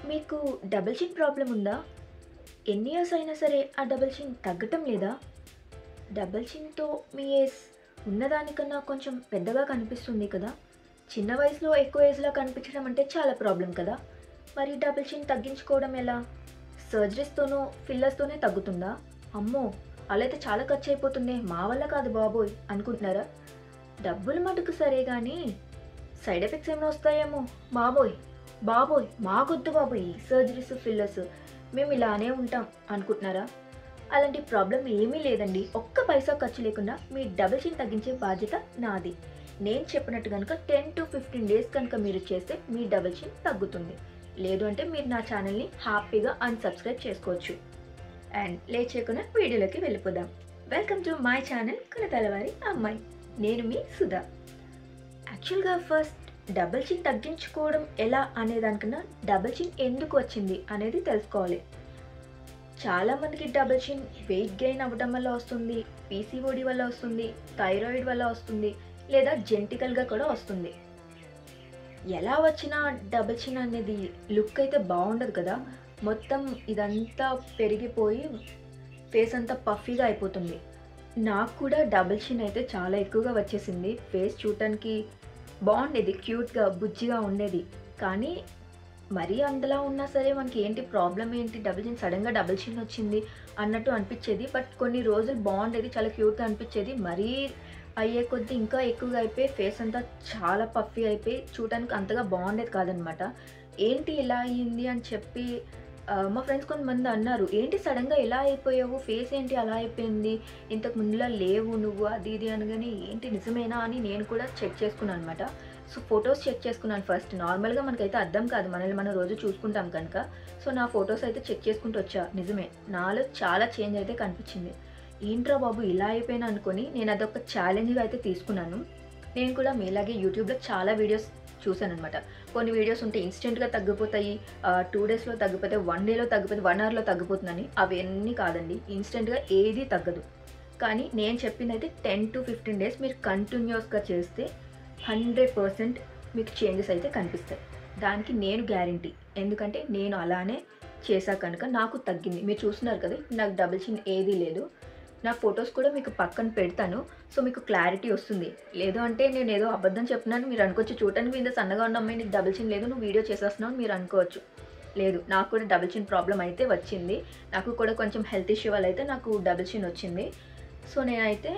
మీకు డబుల్ చిన్ ప్రాబ్లమ్ ఉందా? ఎన్ని ఇయర్స్ అయినా సరే ఆ డబుల్ చిన్ తగ్గటం లేదా? డబుల్ చిన్‌తో మీ ఏజ్ ఉన్నదానికన్నా కొంచెం పెద్దగా కనిపిస్తుంది కదా! చిన్న వయసులో ఎక్కువ ఏజ్‌లా కనిపించడం అంటే చాలా ప్రాబ్లమ్ కదా! మరి డబుల్ చిన్ తగ్గించుకోవడం ఎలా? సర్జరీస్‌తోనో, ఫిల్లర్స్‌తోనే తగ్గుతుందా? అమ్మో! అలా అయితే చాలా ఖర్చయిపోతుందే, మా వల్ల కాదు బాబోయ్! అనుకుంటున్నారా? డబ్బులు మటుకు సరే గానీ సైడ్ ఎఫెక్ట్స్ ఏమైనా వస్తాయేమో బాబోయ్! బాబోయ్! మాకొద్దు బాబోయ్ ఈ సర్జరీస్, ఫిల్లర్స్. మేము ఇలానే ఉంటాం అనుకుంటున్నారా? అలాంటి ప్రాబ్లమ్ ఏమీ లేదండి. ఒక్క పైసా ఖర్చు లేకుండా మీ డబుల్ చిన్ తగ్గించే బాధ్యత నాది. నేను చెప్పినట్టు గనుక 10-15 డేస్ కనుక మీరు చేస్తే మీ డబుల్ చిన్ తగ్గుతుంది. లేదు అంటే మీరు నా ఛానల్‌ని హ్యాపీగా అన్‌సబ్స్క్రైబ్ చేసుకోవచ్చు. అండ్ లేట్ చేయకుండా వీడియోలోకి వెళ్ళిపోదాం. వెల్కమ్ టు మై ఛానల్ కులతలవారి అమ్మాయి. నేను మీ సుధా. యాక్చువల్‌గా ఫస్ట్ డబుల్ చిన్ తగ్గించుకోవడం ఎలా అనే దానికన్నా డబుల్ చిన్ ఎందుకు వచ్చింది అనేది తెలుసుకోవాలి. చాలామందికి డబుల్ చిన్ వెయిట్ గెయిన్ అవ్వడం వల్ల వస్తుంది, పీసీఓడి వల్ల వస్తుంది, థైరాయిడ్ వల్ల వస్తుంది, లేదా జెనెటికల్‌గా కూడా వస్తుంది. ఎలా వచ్చినా డబుల్ చిన్ అనేది లుక్ అయితే బాగుండదు కదా! మొత్తం ఇదంతా పెరిగిపోయి ఫేస్ అంతా పఫీగా అయిపోతుంది. నాకు కూడా డబుల్ చిన్ అయితే చాలా ఎక్కువగా వచ్చేసింది. ఫేస్ చూడటానికి బాగుండేది, క్యూట్‌గా, బుజ్జిగా ఉండేది. కానీ మరీ అంతలా ఉన్నా సరే మనకి ఏంటి ప్రాబ్లమ్ ఏంటి, సడెన్‌గా డబుల్ చిన్ వచ్చింది అన్నట్టు అనిపించేది. బట్ కొన్ని రోజులు బాగుండేది, చాలా క్యూట్‌గా అనిపించేది. మరీ అయ్యే కొద్దీ ఇంకా ఎక్కువగా అయిపోయి ఫేస్ అంతా చాలా పఫీ అయిపోయి చూడటానికి అంతగా బాగుండేది కాదనమాట. ఏంటి ఇలా అయ్యింది అని చెప్పి మా ఫ్రెండ్స్ కొంతమంది అన్నారు, "ఏంటి సడెన్‌గా ఇలా అయిపోయావు? ఫేస్ ఏంటి అలా అయిపోయింది? ఇంతకు ముందులా లేవు నువ్వు" అది ఇది అనగానే ఏంటి నిజమేనా అని నేను కూడా చెక్ చేసుకున్నాను అనమాట. సో ఫొటోస్ చెక్ చేసుకున్నాను ఫస్ట్. నార్మల్‌గా మనకైతే అర్థం కాదు, మనల్ని మనం రోజు చూసుకుంటాం కనుక. సో నా ఫొటోస్ అయితే చెక్ చేసుకుంటూ వచ్చా. నిజమే, నాలో చాలా చేంజ్ అయితే కనిపించింది. ఏంట్రా బాబు ఇలా అయిపోయాను అనుకోని నేను అదొక ఛాలెంజ్‌గా అయితే తీసుకున్నాను. నేను కూడా మీలాగే యూట్యూబ్‌లో చాలా వీడియోస్ చూసాననమాట. కొన్ని వీడియోస్ ఉంటే ఇన్‌స్టెంట్‌గా తగ్గిపోతాయి, 2 డేస్‌లో తగ్గిపోతాయి, 1 డేలో తగ్గిపోతే 1 అవర్‌లో తగ్గిపోతుందని. అవన్నీ కాదండి. ఇన్‌స్టెంట్‌గా ఏది తగ్గదు. కానీ నేను చెప్పిందైతే 10-15 డేస్ మీరు కంటిన్యూయస్‌గా చేస్తే 100% మీకు చేంజెస్ అయితే కనిపిస్తాయి. దానికి నేను గ్యారంటీ. ఎందుకంటే నేను అలానే చేశా కనుక నాకు తగ్గింది. మీరు చూస్తున్నారు కదా! నాకు డబుల్ చిన్ ఏదీ లేదు. నా ఫొటోస్ కూడా మీకు పక్కన పెడతాను. సో మీకు క్లారిటీ వస్తుంది. లేదు అంటే నేనేదో అబద్ధం చెప్తున్నాను మీరు అనుకోవచ్చు. చూడటానికి ఇంత సన్నగా ఉన్న అమ్మాయి నీకు డబుల్ చిన్ లేదు, నువ్వు వీడియో చేసేస్తున్నావు అని మీరు అనుకోవచ్చు. లేదు, నాకు కూడా డబుల్ చిన్ ప్రాబ్లమ్ అయితే వచ్చింది. నాకు కూడా కొంచెం హెల్త్ ఇష్యూ వల్ల అయితే నాకు డబుల్ చిన్ వచ్చింది. సో నేనైతే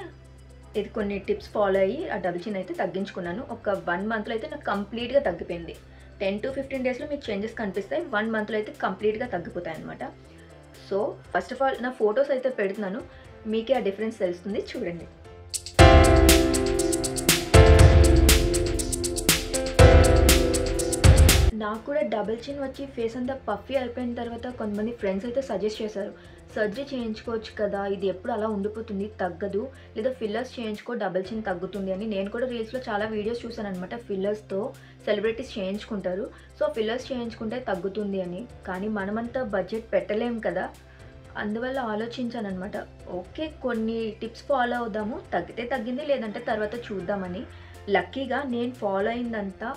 ఇది కొన్ని టిప్స్ ఫాలో అయ్యి ఆ డబుల్ చిన్ అయితే తగ్గించుకున్నాను. ఒక 1 మంత్‌లో అయితే నాకు కంప్లీట్‌గా తగ్గిపోయింది. 10-15 డేస్‌లో మీకు చేంజెస్ కనిపిస్తాయి. 1 మంత్‌లో అయితే కంప్లీట్‌గా తగ్గిపోతాయన్నమాట. సో ఫస్ట్ ఆఫ్ ఆల్ నా ఫొటోస్ అయితే పెడుతున్నాను. మీకే ఆ డిఫరెన్స్ తెలుస్తుంది, చూడండి. నాకు కూడా డబుల్ చిన్ వచ్చి ఫేస్ అంతా పఫీ అయిపోయిన తర్వాత కొంతమంది ఫ్రెండ్స్ అయితే సజెస్ట్ చేశారు. సర్జరీ చేయించుకోవచ్చు కదా, ఇది ఎప్పుడు అలా ఉండిపోతుంది తగ్గదు, లేదా ఫిల్లర్స్ చేయించుకో డబుల్ చిన్ తగ్గుతుంది అని. నేను కూడా రీల్స్‌లో చాలా వీడియోస్ చూసాననమాట. ఫిల్లర్స్‌తో సెలబ్రిటీస్ చేయించుకుంటారు. సో ఫిల్లర్స్ చేయించుకుంటే తగ్గుతుంది అని. కానీ మనమంతా బడ్జెట్ పెట్టలేం కదా! అందువల్ల ఆలోచించాననమాట. ఓకే, కొన్ని టిప్స్ ఫాలో అవుదాము, తగ్గితే తగ్గింది, లేదంటే తర్వాత చూద్దామని. లక్కీగా నేను ఫాలో అయిందంతా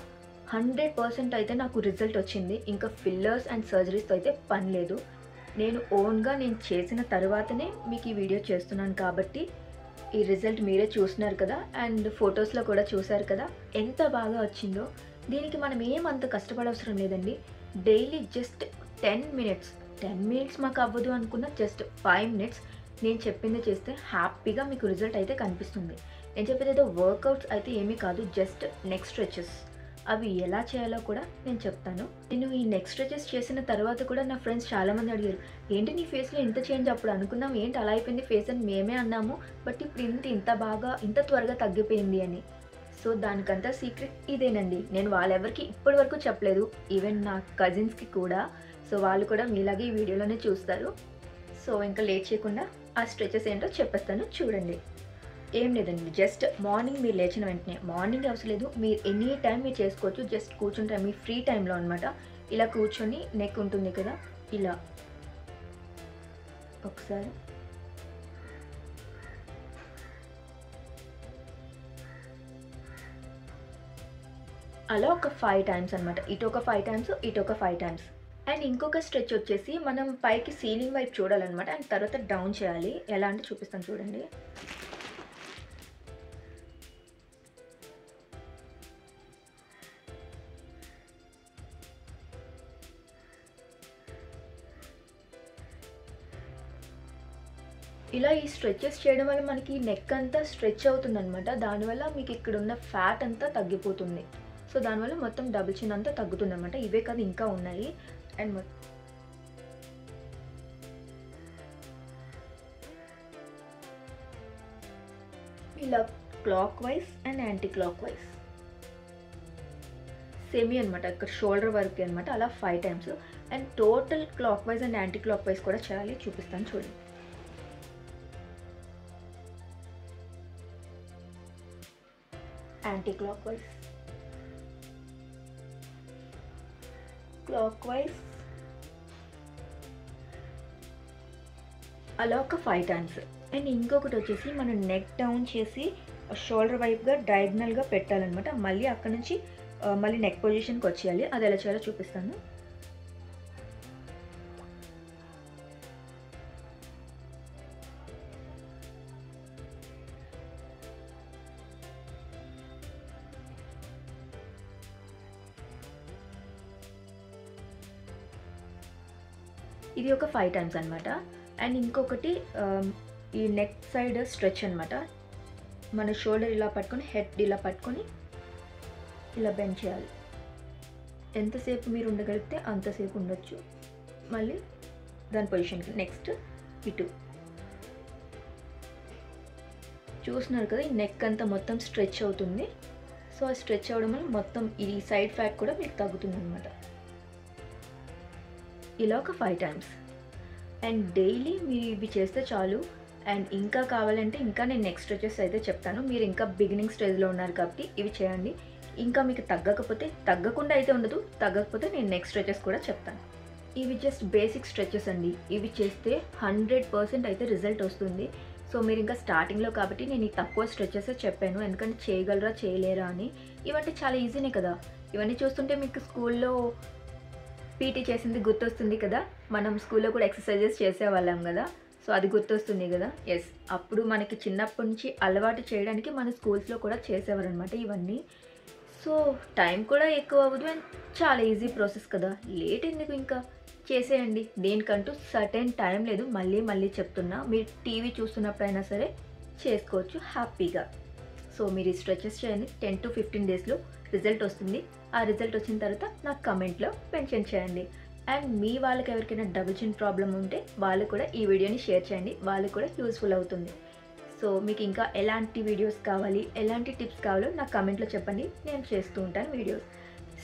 100% అయితే నాకు రిజల్ట్ వచ్చింది. ఇంకా ఫిల్లర్స్ అండ్ సర్జరీస్‌తో అయితే పని లేదు. నేను ఓన్‌గా నేను చేసిన తర్వాతనే మీకు ఈ వీడియో చేస్తున్నాను కాబట్టి ఈ రిజల్ట్ మీరే చూస్తున్నారు కదా! అండ్ ఫొటోస్‌లో కూడా చూసారు కదా! ఎంత బాగా వచ్చిందో. దీనికి మనం ఏమంత కష్టపడవసరం లేదండి. డైలీ జస్ట్ 10 మినిట్స్, 10 మినిట్స్ మాకు అవ్వదు అనుకున్న జస్ట్ 5 మినిట్స్ నేను చెప్పింది చేస్తే హ్యాపీగా మీకు రిజల్ట్ అయితే కనిపిస్తుంది. నేను చెప్పేది ఏదో వర్కౌట్స్ అయితే ఏమీ కాదు, జస్ట్ నెక్ స్ట్రెచెస్. అవి ఎలా చేయాలో కూడా నేను చెప్తాను. నేను ఈ నెక్ స్ట్రెచెస్ చేసిన తర్వాత కూడా నా ఫ్రెండ్స్ చాలామంది అడిగారు, ఏంటి నీ ఫేస్‌లో ఇంత చేంజ్, అప్పుడు అనుకున్నాం ఏంటి అలా అయిపోయింది ఫేస్ అని మేమే అన్నాము. బట్ ఇప్పుడు ఇంత బాగా ఇంత త్వరగా తగ్గిపోయింది అని. సో దానికంతా సీక్రెట్ ఇదేనండి. నేను వాళ్ళెవరికీ ఇప్పటి వరకు చెప్పలేదు. ఈవెన్ నా కజిన్స్‌కి కూడా. సో వాళ్ళు కూడా మీలాగే ఈ వీడియోలోనే చూస్తారు. సో ఇంకా లేట్ చేయకుండా ఆ స్ట్రెచెస్ ఏంటో చెప్పేస్తాను, చూడండి. ఏం లేదండి, జస్ట్ మార్నింగ్ మీరు లేచిన వెంటనే, మార్నింగ్ అవసరం లేదు, మీరు ఎనీ టైం మీరు చేసుకోవచ్చు. జస్ట్ కూర్చుంటారు మీ ఫ్రీ టైంలో అనమాట. ఇలా కూర్చొని నెక్ ఉంటుంది కదా, ఇలా ఒకసారి అలా ఒక 5 టైమ్స్ అనమాట. ఇటు ఒక 5 టైమ్స్, ఇటు ఒక 5 టైమ్స్. అండ్ ఇంకొక స్ట్రెచ్ వచ్చేసి మనం పైకి సీలింగ్ వైపు చూడాలన్నమాట. అండ్ తర్వాత డౌన్ చేయాలి. ఎలా అంటే చూపిస్తాను చూడండి. ఇలా ఈ స్ట్రెచెస్ చేయడం వల్ల మనకి నెక్ అంతా స్ట్రెచ్ అవుతుందన్నమాట. దానివల్ల మీకు ఇక్కడ ఉన్న ఫ్యాట్ అంతా తగ్గిపోతుంది. సో దానివల్ల మొత్తం డబుల్ చిన్ అంతా తగ్గుతుందన్నమాట. ఇవే కాదు ఇంకా ఉన్నాయి. అండ్ ఇలా clock wise and anti clock wise semi అనమాట. ఇక్కడ షోల్డర్ వరకు అనమాట. అలా 5 times. And total clock wise and anti clock wise కూడా చేయాలి. చూపిస్తాను చూడండి. Anti clock wise, clock wise, అలా ఒక 5 టైమ్స్. అండ్ ఇంకొకటి వచ్చేసి మనం నెక్ డౌన్ చేసి షోల్డర్ వైపుగా డయాగ్నల్గా పెట్టాలన్నమాట. మళ్ళీ అక్కడ నుంచి మళ్ళీ నెక్ పొజిషన్కి వచ్చేయాలి. అది ఎలా చేయాలో చూపిస్తాను. ఇది ఒక 5 టైమ్స్ అనమాట. అండ్ ఇంకొకటి ఈ నెక్ సైడ్ స్ట్రెచ్ అనమాట. మన షోల్డర్ ఇలా పట్టుకొని హెడ్ ఇలా పట్టుకొని ఇలా బెండ్ చేయాలి. ఎంతసేపు మీరు ఉండగలిగితే అంతసేపు ఉండొచ్చు. మళ్ళీ దాని పొజిషన్కి నెక్స్ట్ ఇటు చూస్తున్నారు కదా. ఈ నెక్ అంతా మొత్తం స్ట్రెచ్ అవుతుంది. సో ఆ స్ట్రెచ్ అవ్వడం వల్ల మొత్తం ఈ సైడ్ ఫ్యాట్ కూడా మీకు తగ్గుతుంది అనమాట. ఇలా ఒక 5 టైమ్స్. అండ్ డైలీ మీరు ఇవి చేస్తే చాలు. అండ్ ఇంకా కావాలంటే ఇంకా నేను నెక్స్ట్ స్ట్రెచెస్ అయితే చెప్తాను. మీరు ఇంకా బిగినింగ్ స్టేజ్లో ఉన్నారు కాబట్టి ఇవి చేయండి. ఇంకా మీకు తగ్గకుండా అయితే ఉండదు. తగ్గకపోతే నేను నెక్స్ట్ స్ట్రెచెస్ కూడా చెప్తాను. ఇవి జస్ట్ బేసిక్ స్ట్రెచెస్ అండి. ఇవి చేస్తే 100% అయితే రిజల్ట్ వస్తుంది. సో మీరు ఇంకా స్టార్టింగ్లో కాబట్టి నేను ఈ తక్కువ స్ట్రెచెస్ చెప్పాను. ఎందుకంటే చేయగలరా చేయలేరా అని. ఇవంటే చాలా ఈజీనే కదా. ఇవన్నీ చూస్తుంటే మీకు స్కూల్లో పీటీ చేసింది గుర్తొస్తుంది కదా. మనం స్కూల్లో కూడా ఎక్సర్సైజెస్ చేసేవాళ్ళం కదా. సో అది గుర్తొస్తుంది కదా. ఎస్, అప్పుడు మనకి చిన్నప్పటి నుంచి అలవాటు చేయడానికి మన స్కూల్స్లో కూడా చేసేవారు అనమాట ఇవన్నీ. సో టైం కూడా ఎక్కువ అవ్వదు. అండ్ చాలా ఈజీ ప్రాసెస్ కదా. లేట్ ఎందుకు, ఇంకా చేసేయండి. దేనికంటూ సర్టెన్ టైం లేదు. మళ్ళీ చెప్తున్నా, మీరు టీవీ చూస్తున్నప్పుడైనా సరే చేసుకోవచ్చు హ్యాపీగా. సో మీరు ఈ స్ట్రెచెస్ చేయండి. 10 to 15 డేస్లో రిజల్ట్ వస్తుంది. ఆ రిజల్ట్ వచ్చిన తర్వాత నాకు కమెంట్లో మెన్షన్ చేయండి. అండ్ మీ వాళ్ళకి ఎవరికైనా డబుల్ చిన్ ప్రాబ్లం ఉంటే వాళ్ళు కూడా ఈ వీడియోని షేర్ చేయండి. వాళ్ళకి కూడా యూస్ఫుల్ అవుతుంది. సో మీకు ఇంకా ఎలాంటి వీడియోస్ కావాలి, ఎలాంటి టిప్స్ కావాలో నాకు కమెంట్లో చెప్పండి. నేను చేస్తూ ఉంటాను వీడియోస్.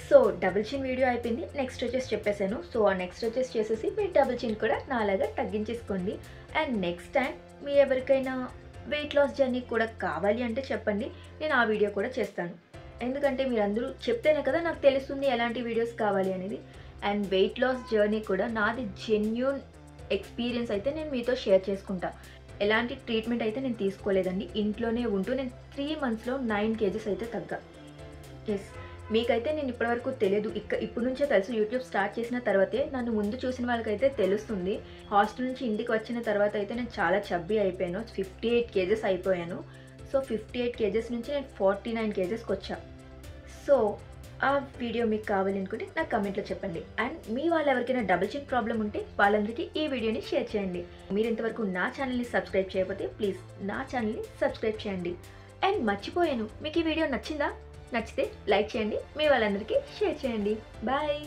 సో డబుల్ చిన్ వీడియో అయిపోయింది. నెక్స్ట్ స్ట్రెచెస్ చెప్పేశాను. సో ఆ నెక్స్ట్ స్ట్రెచెస్ చేసేసి మీరు డబుల్ చిన్ కూడా నాలాగా తగ్గించేసుకోండి. అండ్ నెక్స్ట్ టైం మీ ఎవరికైనా వెయిట్ లాస్ జర్నీ కూడా కావాలి అంటే చెప్పండి. నేను ఆ వీడియో కూడా చేస్తాను. ఎందుకంటే మీరు అందరూ చెప్తేనే కదా నాకు తెలుస్తుంది ఎలాంటి వీడియోస్ కావాలి అనేది. అండ్ వెయిట్ లాస్ జర్నీ కూడా నాది జెన్యూన్ ఎక్స్పీరియన్స్ అయితే నేను మీతో షేర్ చేసుకుంటా. ఎలాంటి ట్రీట్మెంట్ అయితే నేను తీసుకోలేదండి. ఇంట్లోనే ఉంటూ నేను 3 monthsలో 9 kgs అయితే తగ్గా. ఎస్, మీకైతే నేను ఇప్పటివరకు తెలియదు. ఇప్పుడు నుంచే తెలుసు. యూట్యూబ్ స్టార్ట్ చేసిన తర్వాతే నన్ను ముందు చూసిన వాళ్ళకైతే తెలుస్తుంది. హాస్టల్ నుంచి ఇంటికి వచ్చిన తర్వాత అయితే నేను చాలా చబ్బీ అయిపోయాను. 58 kgs అయిపోయాను. సో 58 kgs నుంచి నేను 49 kgsకి వచ్చా. సో ఆ వీడియో మీకు కావాలనుకుంటే నాకు కమెంట్లో చెప్పండి. అండ్ మీ వాళ్ళు ఎవరికైనా డబుల్ చిన్ ప్రాబ్లం ఉంటే వాళ్ళందరికీ ఈ వీడియోని షేర్ చేయండి. మీరు ఇంతవరకు నా ఛానల్ని సబ్స్క్రైబ్ చేయకపోతే ప్లీజ్ నా ఛానల్ని సబ్స్క్రైబ్ చేయండి. అండ్ మర్చిపోయాను, మీకు ఈ వీడియో నచ్చిందా? నచ్చితే లైక్ చేయండి. మీ వాళ్ళందరికీ షేర్ చేయండి. బాయ్.